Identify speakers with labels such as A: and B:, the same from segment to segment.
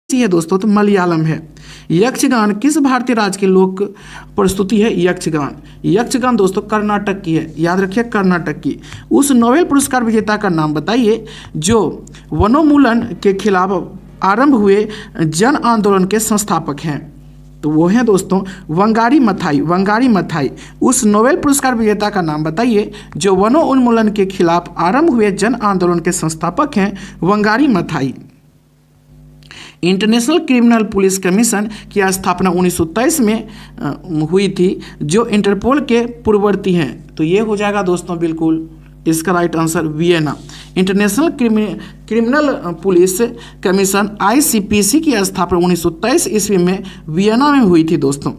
A: है दोस्तों, तो मलयालम है। यक्षगान किस भारतीय राज्य की लोक प्रस्तुति है? यक्षगान। यक्षगान दोस्तों कर्नाटक की है, याद रखिए कर्नाटक की। उस नोबेल पुरस्कार विजेता का नाम बताइए जो वनोन्मूलन के खिलाफ आरंभ हुए जन आंदोलन के संस्थापक हैं। तो वो हैं दोस्तों वंगारी मथाई। Wangari Maathai. उस नोबेल पुरस्कार विजेता का नाम बताइए जो वनोन्मूलन के खिलाफ आरंभ हुए जन आंदोलन के संस्थापक हैं, Wangari Maathai. International criminal police commission की स्थापना 1923 में हुई थी, जो इंटरपोल के पूर्ववर्ती हैं। तो ये हो जाएगा दोस्तों बिल्कुल इसका right answer Vienna. International criminal police commission ICPC की स्थापना 1923 ईस्वी में वियना में हुई थी दोस्तों,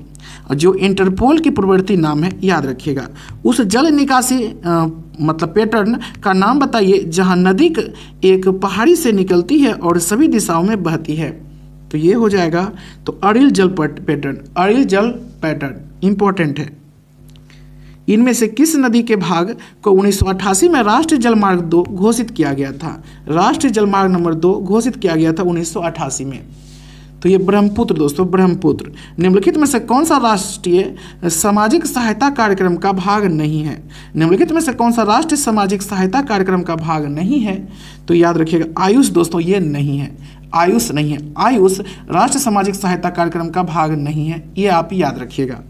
A: जो इंटरपोल की पूर्ववर्ती नाम है, याद रखिएगा। उस जल निकासी मतलब पैटर्न का नाम बताइए जहां नदी एक पहाड़ी से निकलती है और सभी दिशाओं में बहती है। तो ये हो जाएगा तो अरिल जल पैटर्न। अरिल जल पैटर्न इंपॉर्टेंट है। इनमें से किस नदी के भाग को 1988 में राष्ट्रीय जलमार्ग 2 घोषित किया गया था? राष्ट्रीय जलमार्ग नंबर 2 घोषित किया गया था 1988 में। तो ये ब्रह्मपुत्र दोस्तों, ब्रह्मपुत्र। निम्नलिखित में से कौन सा राष्ट्रीय सामाजिक सहायता कार्यक्रम का भाग नहीं है? निम्नलिखित में से कौन सा राष्ट्रीय सामाजिक सहायता कार्यक्रम का भाग नहीं है? तो याद रखिएगा आयुष दोस्तों, ये नहीं है, आयुष नहीं है। आयुष राष्ट्रीय सामाजिक सहायता कार्यक्रम का भाग नहीं है, ये आप याद रखिएगा।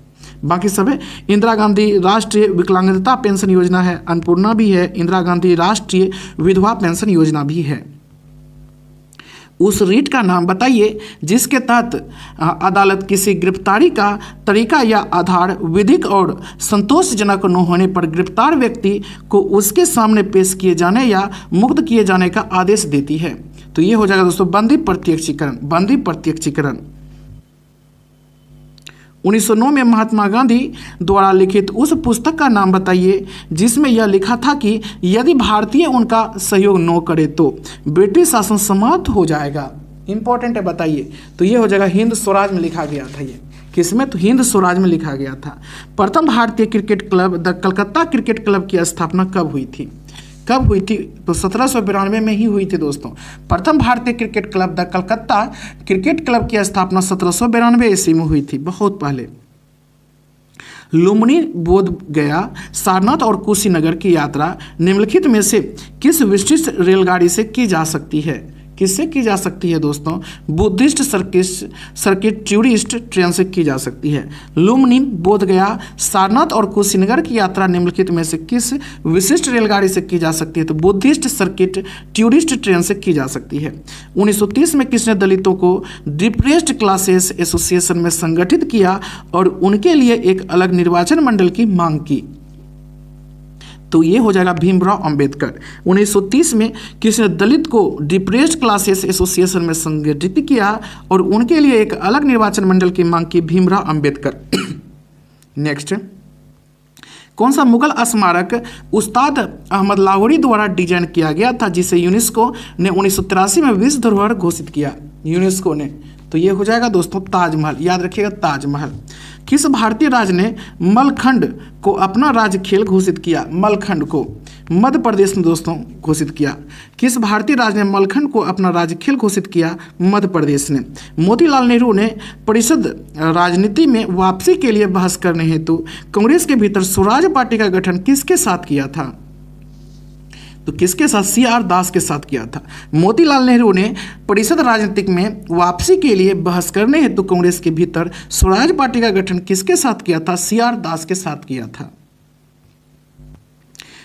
A: बाकी सब है। इंदिरा गांधी राष्ट्रीय विकलांगता पेंशन योजना है, अन्नपूर्णा भी है, इंदिरा गांधी राष्ट्रीय विधवा पेंशन योजना भी है। उस रीट का नाम बताइए जिसके तहत अदालत किसी गिरफ्तारी का तरीका या आधार विधिक और संतोषजनक न होने पर गिरफ्तार व्यक्ति को उसके सामने पेश किए जाने या मुक्त किए जाने का आदेश देती है। तो ये हो जाएगा दोस्तों बंदी प्रत्यक्षीकरण। बंदी प्रत्यक्षीकरण। 1909 में महात्मा गांधी द्वारा लिखित उस पुस्तक का नाम बताइए जिसमें यह लिखा था कि यदि भारतीय उनका सहयोग न करे तो ब्रिटिश शासन समाप्त हो जाएगा। इंपॉर्टेंट है, बताइए। तो ये हो जाएगा हिंद स्वराज में लिखा गया था। ये किसमें? तो हिंद स्वराज में लिखा गया था। प्रथम भारतीय cricket club the Calcutta cricket club की स्थापना कब हुई थी? कब हुई थी? तो 1792 में ही हुई थी दोस्तों। प्रथम भारतीय cricket club the Calcutta cricket club की स्थापना 1792 ईस्वी में हुई थी, बहुत पहले। लुम्बिनी, बोध गया, सारनाथ और कुशीनगर की यात्रा निम्नलिखित में से किस विशिष्ट रेलगाड़ी से की जा सकती है? किससे की जा सकती है दोस्तों? बुद्धिस्ट सर्किट टूरिस्ट ट्रेन से की जा सकती है। लुम्बिनी, बोध गया, सारनाथ और कुशीनगर की यात्रा निम्नलिखित में से किस विशिष्ट रेलगाड़ी से की जा सकती है? तो बुद्धिस्ट सर्किट टूरिस्ट ट्रेन से की जा सकती है। 1930 में किसने दलितों को डिप्रेस्ड क्लासेस एसोसिएशन में संगठित किया और उनके लिए एक अलग निर्वाचन मंडल की मांग की? तो ये हो जाएगा भीमराव अंबेडकर। 1930 में किसने दलित को डिप्रेस्ड क्लासेस एसोसिएशन में संगठित किया और उनके लिए एक अलग निर्वाचन मंडल की मांग की? भीमराव अंबेडकर। नेक्स्ट, कौन सा मुगल स्मारक उस्ताद अहमद लाहौरी द्वारा डिजाइन किया गया था जिसे यूनेस्को ने 1983 में विश्व धरोहर घोषित किया? यूनेस्को ने। तो ये हो जाएगा दोस्तों ताजमहल, याद रखिएगा ताजमहल। किस भारतीय राज्य ने मलखंड को अपना राज्य खेल घोषित किया? मलखंड को मध्य प्रदेश ने दोस्तों घोषित किया। किस भारतीय राज्य ने मलखंड को अपना राज्य खेल घोषित किया? मध्य प्रदेश ने। मोतीलाल नेहरू ने परिषद राजनीति में वापसी के लिए बहस करने हेतु कांग्रेस के भीतर स्वराज पार्टी का गठन किसके साथ किया था? तो किसके साथ? CR दास के साथ किया था। मोतीलाल नेहरू ने परिषद राजनीतिक में वापसी के लिए बहस करने हेतु कांग्रेस के भीतर स्वराज पार्टी का गठन किसके साथ किया था? CR दास के साथ किया था।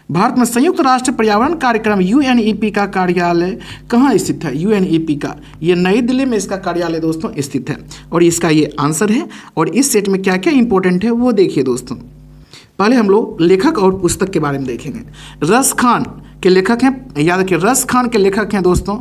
A: भारत में संयुक्त राष्ट्र पर्यावरण कार्यक्रम UNEP का कार्यालय कहाँ स्थित है? UNEP का ये नई दिल्ली में इसका कार्यालय दोस्तों स्थित है और इसका ये आंसर है। और इस सेट में क्या क्या इंपॉर्टेंट है वो देखिए दोस्तों। पहले हम लोग लेखक और पुस्तक के बारे में देखेंगे। रस खान के लेखक हैं, याद रखिए रस खान के लेखक हैं दोस्तों।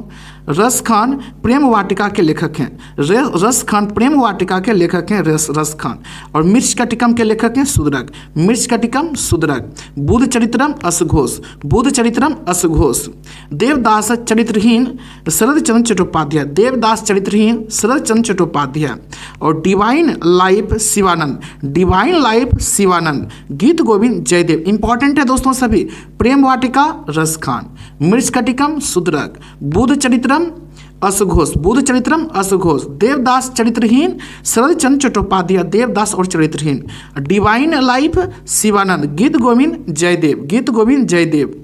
A: रस खान प्रेम वाटिका के लेखक हैं। रस खान प्रेम वाटिका के लेखक हैं रस खान। और मिर्च कटिकम के लेखक हैं सुदरक। मिर्च कटिकम सुदरक। बुध चरित्रम असघोष। बुध चरित्रम असघोष। देवदास चरित्रहीन शरद चंद्र चट्टोपाध्याय। देवदास चरित्रहीन शरद चंद्र चट्टोपाध्याय। और divine life Shivanand. Divine life Shivanand. गीत गोविंद जयदेव। इंपॉर्टेंट है दोस्तों सभी। प्रेम वाटिका रस खान। मिर्च कटिकम सुदरक। बुध चरित्रम असघोष, बुध चरित्रम असघोष, देवदास चरित्रहीन, शरद चंद्र चट्टोपाध्याय देवदास और चरित्रहीन, डिवाइन लाइफ शिवानंद, गीत गोविंद जयदेव, गीत गोविंद जयदेव।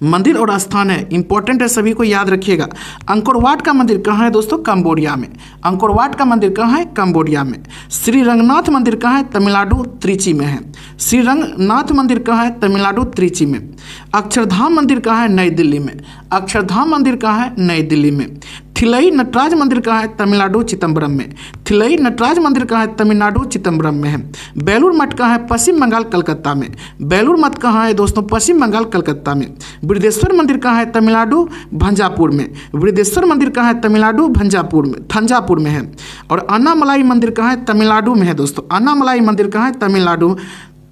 A: मंदिर और स्थान है, इंपॉर्टेंट है, सभी को याद रखिएगा। अंकोर वाट का मंदिर कहाँ है दोस्तों? कंबोडिया में। अंकोर वाट का मंदिर कहाँ है? कंबोडिया में। श्री रंगनाथ मंदिर कहाँ है? तमिलनाडु त्रिची में है। श्री रंगनाथ मंदिर कहाँ है? तमिलनाडु त्रिची में। अक्षरधाम मंदिर कहाँ है? नई दिल्ली में। अक्षरधाम मंदिर कहाँ है? नई दिल्ली में। थिलई नटराज मंदिर कहाँ है? तमिलनाडु चिदम्बरम में। थिलई नटराज मंदिर कहाँ है? तमिलनाडु चिदम्बरम में है। बेलूर मठ कहाँ है? पश्चिम बंगाल कलकत्ता में। बेलूर मठ कहाँ है दोस्तों? पश्चिम बंगाल कलकत्ता में। बृहदेश्वर मंदिर कहाँ है? तमिलनाडु भंजापुर में। बृहदेश्वर मंदिर कहाँ है? तमिलनाडु भंजापुर में, थंजापुर में है। और अन्नामलाई मंदिर कहाँ है? तमिलनाडु में है दोस्तों। अन्नामलाई मंदिर कहाँ है?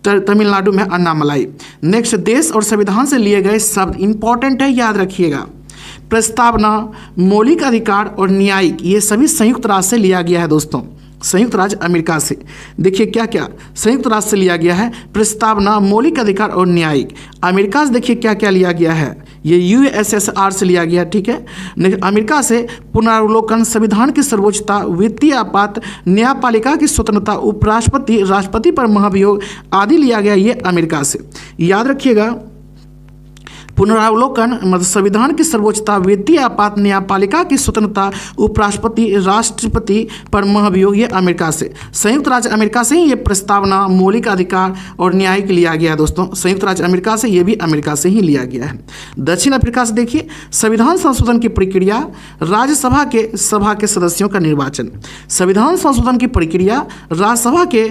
A: तमिलनाडु में अन्नामलाई। नेक्स्ट, देश और संविधान से लिए गए शब्द इंपॉर्टेंट है, याद रखिएगा। प्रस्तावना, मौलिक अधिकार और न्यायिक, ये सभी संयुक्त राष्ट्र से लिया गया है दोस्तों, संयुक्त राज्य अमेरिका से। देखिए क्या क्या संयुक्त राष्ट्र से लिया गया है। प्रस्तावना, मौलिक अधिकार और न्यायिक। अमेरिका से देखिए क्या क्या लिया गया है, ये यूएसएसआर से लिया गया, ठीक है। अमेरिका से पुनरावलोकन, संविधान की सर्वोच्चता, वित्तीय आपात, न्यायपालिका की स्वतंत्रता, उपराष्ट्रपति राष्ट्रपति पर महाभियोग आदि लिया गया, ये अमेरिका से। याद रखिएगा, पुनरावलोकन मतलब संविधान की सर्वोच्चता, वित्तीय आपात, न्यायपालिका की स्वतंत्रता, उपराष्ट्रपति राष्ट्रपति पर महाभियोग, ये अमेरिका से। संयुक्त राज्य अमेरिका से ही ये प्रस्तावना, मौलिक अधिकार और न्यायिक लिया गया है दोस्तों। संयुक्त राज्य अमेरिका से, ये भी अमेरिका से ही लिया गया है। दक्षिण अफ्रीका से देखिए, संविधान संशोधन की प्रक्रिया, राज्यसभा के सभा के सदस्यों का निर्वाचन। संविधान संशोधन की प्रक्रिया, राज्यसभा के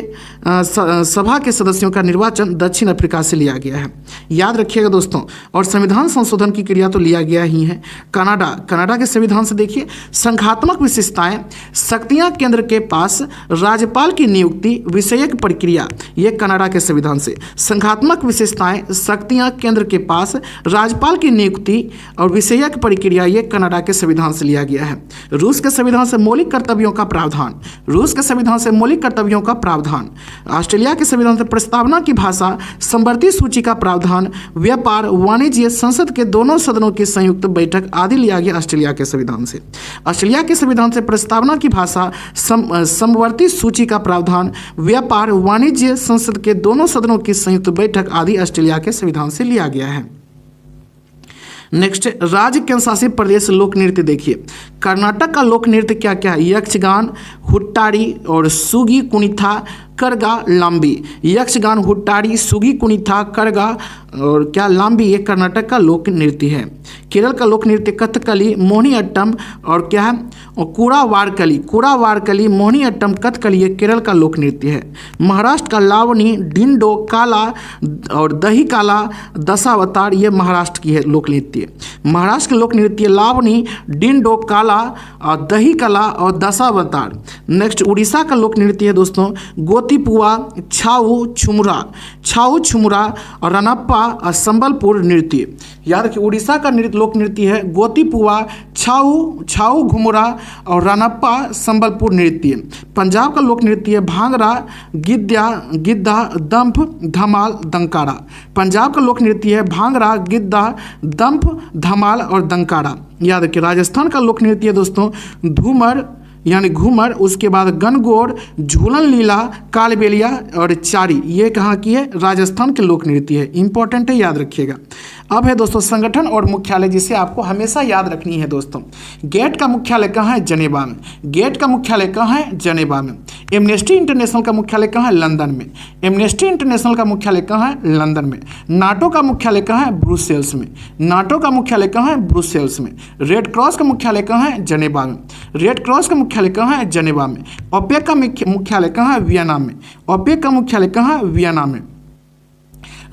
A: सभा के सदस्यों का निर्वाचन दक्षिण अफ्रीका से लिया गया है, याद रखिएगा दोस्तों। और संविधान संशोधन की क्रिया तो लिया गया ही है। कनाडा के संविधान से देखिए, संघात्मक विशेषताएं, शक्तियां केंद्र के पास, राज्यपाल की नियुक्ति, विषयक प्रक्रिया, ये कनाडा के संविधान से। संघात्मक विशेषताएं, शक्तियां केंद्र के पास, राज्यपाल की नियुक्ति और विषयक प्रक्रिया, ये कनाडा के संविधान से लिया गया है। रूस के संविधान से मौलिक कर्तव्यों का प्रावधान, रूस के संविधान से मौलिक कर्तव्यों का प्रावधान। ऑस्ट्रेलिया के संविधान से प्रस्तावना की भाषा, समवर्ती सूची का प्रावधान, व्यापार, वाणिज्य, संसद के दोनों सदनों की संयुक्त बैठक आदि लिया गया ऑस्ट्रेलिया के संविधान से। ऑस्ट्रेलिया के संविधान से प्रस्तावना की भाषा, समवर्ती सूची का प्रावधान, व्यापार, वाणिज्य, संसद के दोनों सदनों की संयुक्त बैठक आदि ऑस्ट्रेलिया के संविधान से लिया गया है। नेक्स्ट, राज्य केंद्र शासित प्रदेश लोक नृत्य देखिए। कर्नाटक का लोक नृत्य क्या क्या है? यक्षगान, हुट्टाड़ी और सुगी कुनिथा, करगा, लांबी। यक्षगान, हुट्टाड़ी, सुगी कुनिथा, करगा और क्या लांबी, ये कर्नाटक का लोक नृत्य है। केरल का लोक नृत्य कथकली, मोहिनीअट्टम और क्या है, और कूड़ावारकली, मोहिनीअट्टम, कथकली, ये केरल का लोक नृत्य है। महाराष्ट्र का लावनी, डिंडो, काला और दही काला, दशावतार, ये महाराष्ट्र की है लोक नृत्य। महाराष्ट्र के लोक नृत्य लावनी, डिंडो, काला और दही कला और दशावतार। नेक्स्ट, उड़ीसा का लोक नृत्य है दोस्तों गोतीपुआ, छाऊ छुमुरा और रनप्पा और संबलपुर नृत्य। याद रखिए, उड़ीसा का लोक नृत्य है गोतीपुआ, छाऊ घुमुरा और रनप्पा संबलपुर नृत्य। पंजाब का लोक नृत्य है भांगड़ा, गिद्धा, दंफ, धमाल, दंकारा। पंजाब का लोक नृत्य है भांगड़ा, गिद्धा, दंफ, धमाल और दंकारा। याद रखिए, राजस्थान का लोक नृत्य है दोस्तों धूमर यानी घूमर, उसके बाद गनगौर, झूलन लीला, कालबेलिया और चारी, ये कहाँ की है? राजस्थान के लोक नृत्य है, इंपॉर्टेंट है, याद रखिएगा। अब है दोस्तों संगठन और मुख्यालय, जिसे आपको हमेशा याद रखनी है दोस्तों। गेट का मुख्यालय कहाँ है? जनेवा में। गेट का मुख्यालय कहाँ है? जनेवा में। एमनेस्टी इंटरनेशनल का मुख्यालय कहाँ है? लंदन में। एमनेस्टी इंटरनेशनल का मुख्यालय कहाँ है? लंदन में। नाटो का मुख्यालय कहाँ है? ब्रुसेल्स में। नाटो का मुख्यालय कहाँ है? ब्रुसेल्स में। रेड क्रॉस का मुख्यालय कहाँ है? जनेवा में। रेड क्रॉस का मुख्यालय कहाँ है? जनेवा में। ओपेक का मुख्यालय कहाँ है? वियना में। ओपेक का मुख्यालय कहाँ है? वियना में।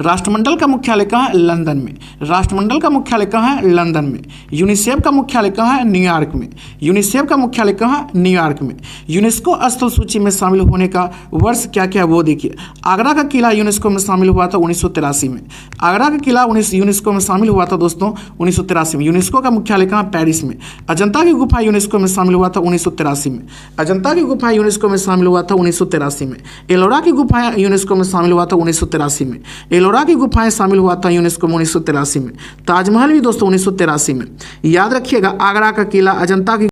A: राष्ट्रमंडल का मुख्यालय कहाँ है? लंदन में। राष्ट्रमंडल का मुख्यालय कहाँ है? लंदन में। यूनिसेफ का मुख्यालय कहाँ है? न्यूयॉर्क में। यूनिसेफ का मुख्यालय कहाँ है? न्यूयॉर्क में। यूनेस्को स्थल सूची में शामिल होने का वर्ष क्या क्या वो देखिए। आगरा का किला यूनेस्को में शामिल हुआ था 1983 में। आगरा का किला यूनेस्को में शामिल हुआ था दोस्तों 1983 में। यूनेस्को का मुख्यालय कहाँ? पेरिस में। अजंता की गुफा यूनेस्को में शामिल हुआ था 1983 में। अजंता की गुफा यूनेस्को में शामिल हुआ था 1983 में। एलोरा की गुफा यूनेस्को में शामिल हुआ था 1983 में। एलोरा की गुफाएं शामिल हुआ था यूनेस्को में 1983 में। ताजमहल भी दोस्तों 1983 में। याद रखिएगा, आगरा का किला, अजंता की